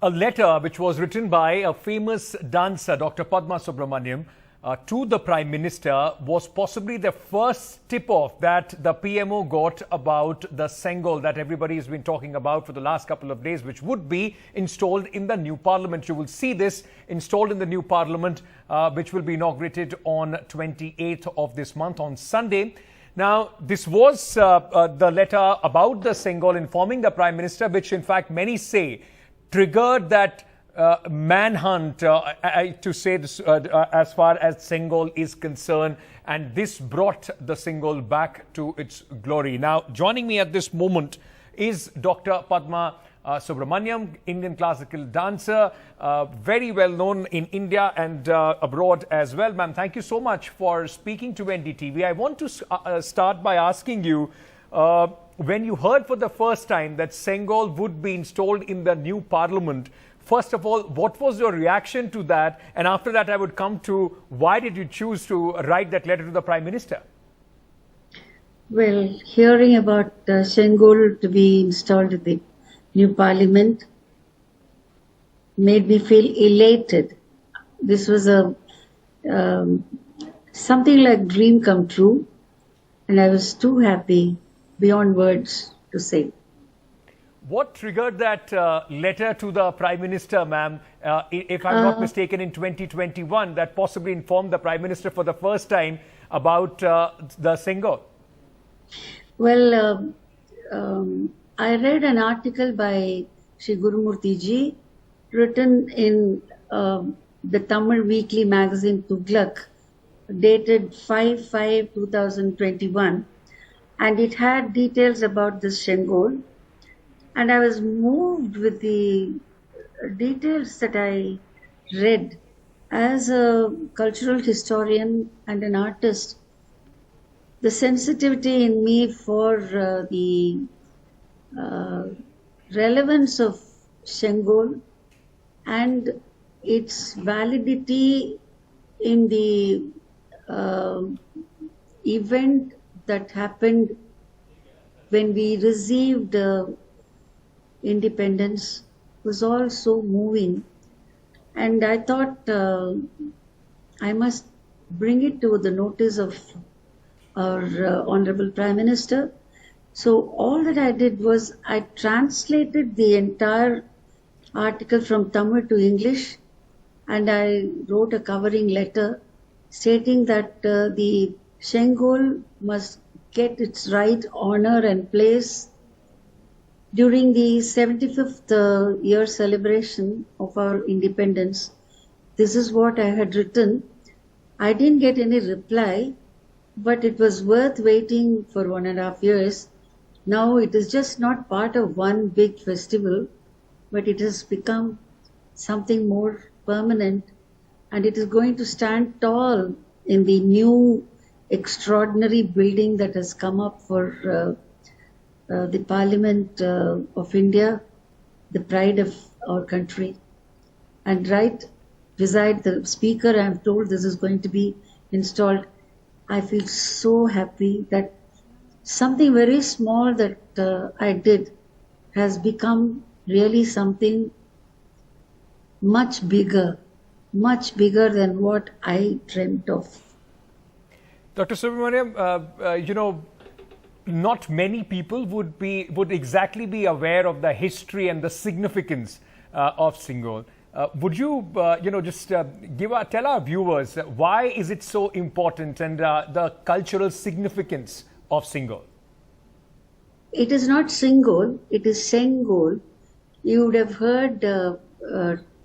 A letter which was written by a famous dancer, Dr. Padma Subrahmanyam, to the Prime Minister was possibly the first tip-off that the PMO got about the Sengol that everybody has been talking about for the last couple of days, which would be installed in the new Parliament. You will see this installed in the new Parliament, which will be inaugurated on 28th of this month, on Sunday. Now, this was the letter about the Sengol informing the Prime Minister, which in fact many say triggered that manhunt, to say this, as far as Sengol is concerned, and this brought the Sengol back to its glory. Now, joining me at this moment is Dr. Padma Subrahmanyam, Indian classical dancer, very well known in India and abroad as well. Ma'am, thank you so much for speaking to NDTV. I want to start by asking you, when you heard for the first time that Sengol would be installed in the new Parliament, first of all, what was your reaction to that? And after that, I would come to why did you choose to write that letter to the Prime Minister? Well, hearing about Sengol to be installed in the new Parliament made me feel elated. This was a something like dream come true, and I was too happy beyond words to say. What triggered that letter to the Prime Minister, ma'am, if I'm not mistaken, in 2021, that possibly informed the Prime Minister for the first time about the Sengol? Well, I read an article by Shri Gurumurthy ji, written in the Tamil weekly magazine Tughlaq, dated 5/5/2021, and it had details about this Sengol. And I was moved with the details that I read. As a cultural historian and an artist, the sensitivity in me for the relevance of Sengol and its validity in the event that happened when we received independence was all so moving, and I thought I must bring it to the notice of our Honorable Prime Minister. So all that I did was I translated the entire article from Tamil to English, and I wrote a covering letter stating that the Sengol must get its right honor and place during the 75th year celebration of our independence. This is what I had written. I didn't get any reply, but it was worth waiting for 1.5 years. Now it is just not part of one big festival, but it has become something more permanent, and it is going to stand tall in the new extraordinary building that has come up for the Parliament of India, the pride of our country. And right beside the speaker, I am told this is going to be installed. I feel so happy that something very small that I did has become really something much bigger than what I dreamt of. Dr. Subrahmanyam, not many people would exactly be aware of the history and the significance of Sengol. Would you, just tell our viewers why is it so important and the cultural significance of Sengol? It is not Sengol, it is Sengol. You would have heard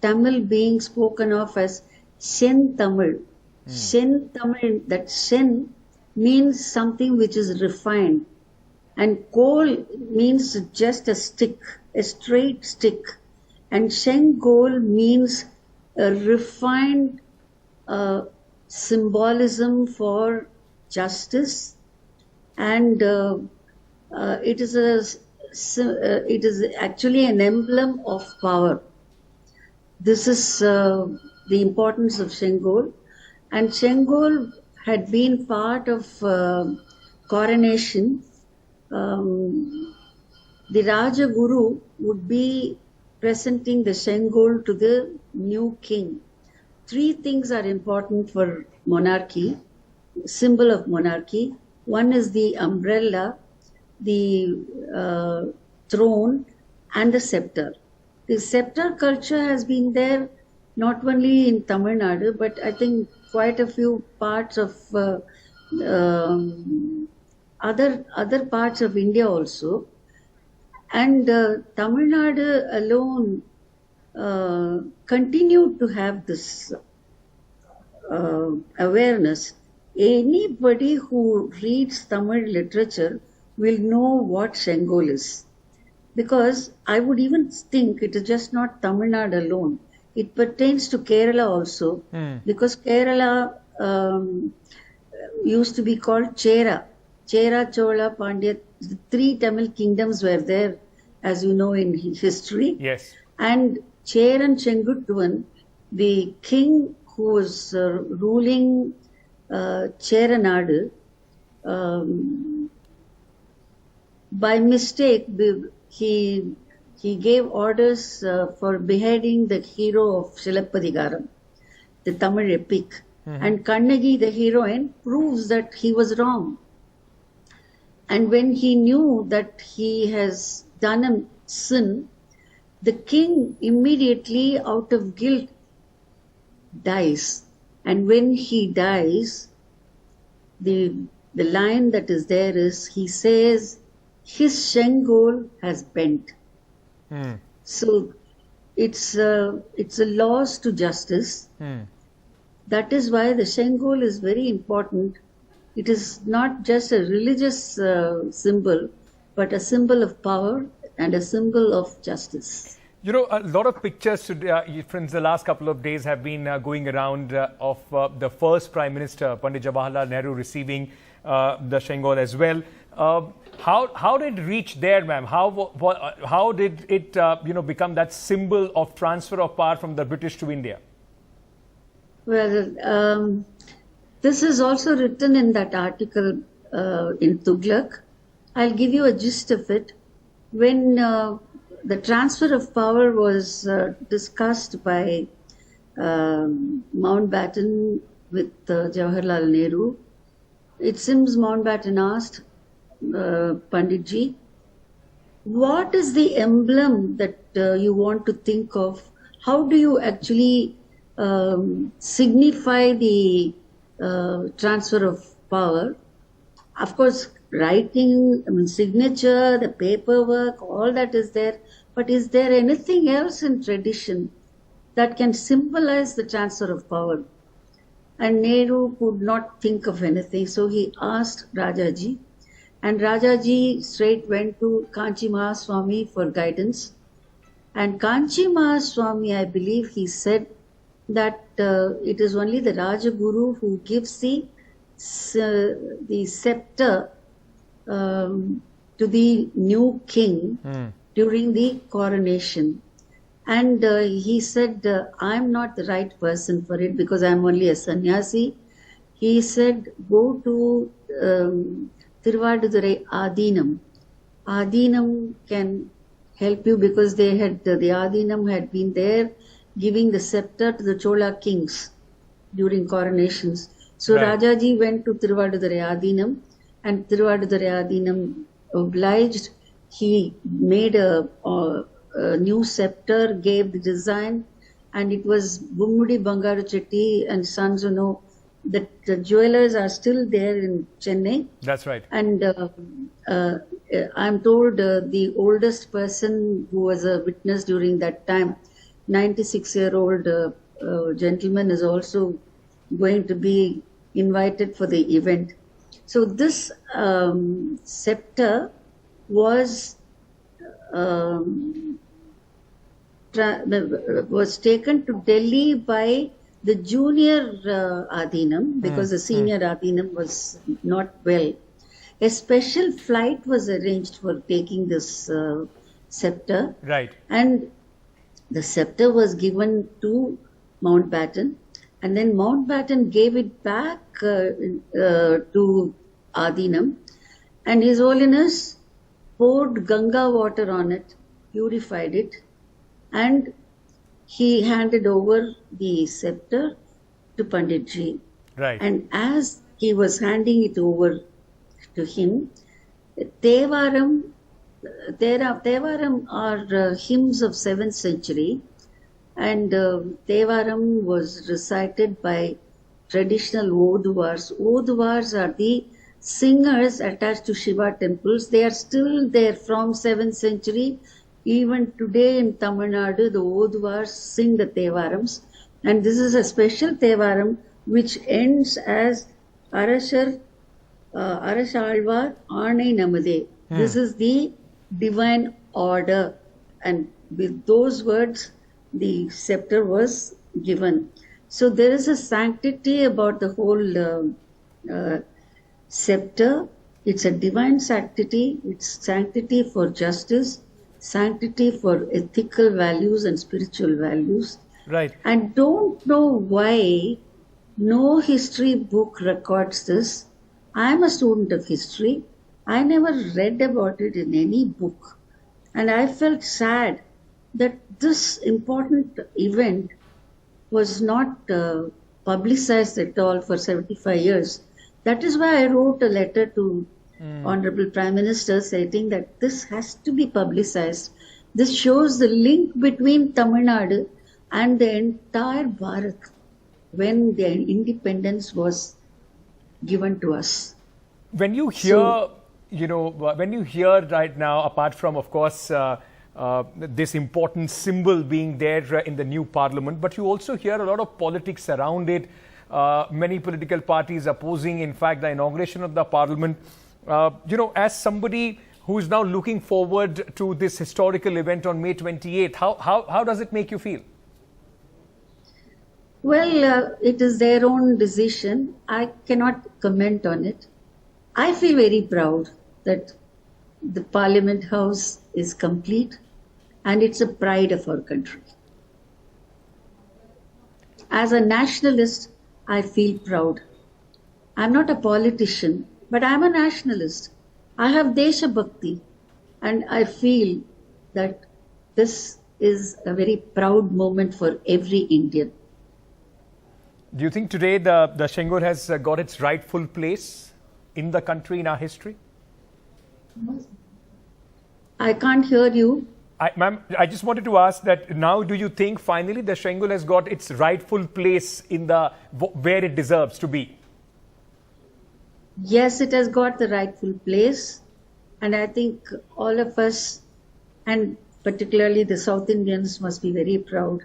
Tamil being spoken of as Sen Tamil. Sen Tamil, that Sen means something which is refined. And Kol means just a stick, a straight stick. And Sengol means a refined symbolism for justice, and it is actually an emblem of power. This is the importance of Sengol, and Sengol had been part of coronation. The Raja Guru would be presenting the Sengol to the new king. Three things are important for monarchy, symbol of monarchy. One is the umbrella, the throne, and the scepter. The scepter culture has been there not only in Tamil Nadu, but I think quite a few parts of other parts of India also. And Tamil Nadu alone continued to have this awareness. Anybody who reads Tamil literature will know what Sengol is. Because I would even think it is just not Tamil Nadu alone. It pertains to Kerala also. Because Kerala used to be called Chera. Chera, Chola, Pandya. The three Tamil kingdoms were there, as you know, in history. Yes. And Cheran Chenguttuvan, the king who was ruling Cheranadu, by mistake, he gave orders for beheading the hero of Silappadigaram, the Tamil epic. And Kannagi, the heroine, proves that he was wrong. And when he knew that he has done a sin, the king immediately, out of guilt, dies. And when he dies, the line that is there is, he says, his Sengol has bent. So it's a loss to justice. That is why the Sengol is very important. It is not just a religious symbol, but a symbol of power and a symbol of justice. You know, a lot of pictures friends, the last couple of days have been going around of the first Prime Minister, Pandit Jawaharlal Nehru, receiving the Sengol as well. How did it reach there, ma'am? How did it become that symbol of transfer of power from the British to India? Well, this is also written in that article in Tughlaq. I'll give you a gist of it. When the transfer of power was discussed by Mountbatten with Jawaharlal Nehru, it seems Mountbatten asked Panditji, what is the emblem that you want to think of? How do you actually signify the transfer of power? Of course, writing, signature, the paperwork, all that is there. But is there anything else in tradition that can symbolize the transfer of power? And Nehru could not think of anything. So he asked Rajaji. And Rajaji straight went to Kanchi Mahaswami for guidance. And Kanchi Mahaswami, I believe he said that it is only the Rajaguru who gives the scepter to the new king during the coronation. And he said, I'm not the right person for it because I'm only a sannyasi. He said, go to Tiruvadurai Adinam. Adinam can help you because the Adinam had been there giving the scepter to the Chola kings during coronations. So right. Rajaji went to Tiruvadurai Adinam, and Tiruvadurai Adinam obliged. He made a new scepter, gave the design, and it was Bummudi Bangaru Chetty and Sons, that the jewelers are still there in Chennai. That's right. And I'm told the oldest person who was a witness during that time, 96-year-old gentleman, is also going to be invited for the event. So this scepter was taken to Delhi by the junior Adinam because the senior Adinam was not well. A special flight was arranged for taking this scepter. Right. And the scepter was given to Mountbatten, and then Mountbatten gave it back to Adinam, and His Holiness poured Ganga water on it, purified it, and he handed over the scepter to Panditji. Right. And as he was handing it over to him, Tevaram are hymns of 7th century, and Tevaram was recited by traditional Oduvars. Oduvars are the singers attached to Shiva temples. They are still there from 7th century. Even today in Tamil Nadu, the Oduvars sing the Tevarams. And this is a special Tevaram which ends as Arashalvar Aanai Namade. This is the divine order. And with those words, the scepter was given. So there is a sanctity about the whole scepter. It's a divine sanctity. It's sanctity for justice, sanctity for ethical values and spiritual values. Right. And don't know why no history book records this. I'm a student of history. I never read about it in any book. And I felt sad that this important event was not publicized at all for 75 years. That is why I wrote a letter to Honorable Prime Minister stating that this has to be publicized. This shows the link between Tamil Nadu and the entire Bharat when the independence was given to us. When you hear, when you hear right now, apart from, of course, this important symbol being there in the new parliament, but you also hear a lot of politics around it. Many political parties opposing, in fact, the inauguration of the parliament. As somebody who is now looking forward to this historical event on May 28th, how does it make you feel? Well, it is their own decision. I cannot comment on it. I feel very proud that the Parliament House is complete and it's a pride of our country. As a nationalist, I feel proud. I'm not a politician, but I'm a nationalist. I have Desha Bhakti, and I feel that this is a very proud moment for every Indian. Do you think today the Sengol has got its rightful place in the country, in our history? I can't hear you. Ma'am, I just wanted to ask that now do you think finally the Sengol has got its rightful place in where it deserves to be? Yes, it has got the rightful place, and I think all of us, and particularly the South Indians, must be very proud.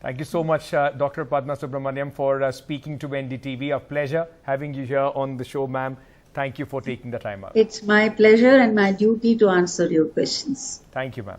Thank you so much, Dr. Padma Subrahmanyam, for speaking to NDTV. A pleasure having you here on the show, ma'am. Thank you for taking the time out. It's my pleasure and my duty to answer your questions. Thank you, ma'am.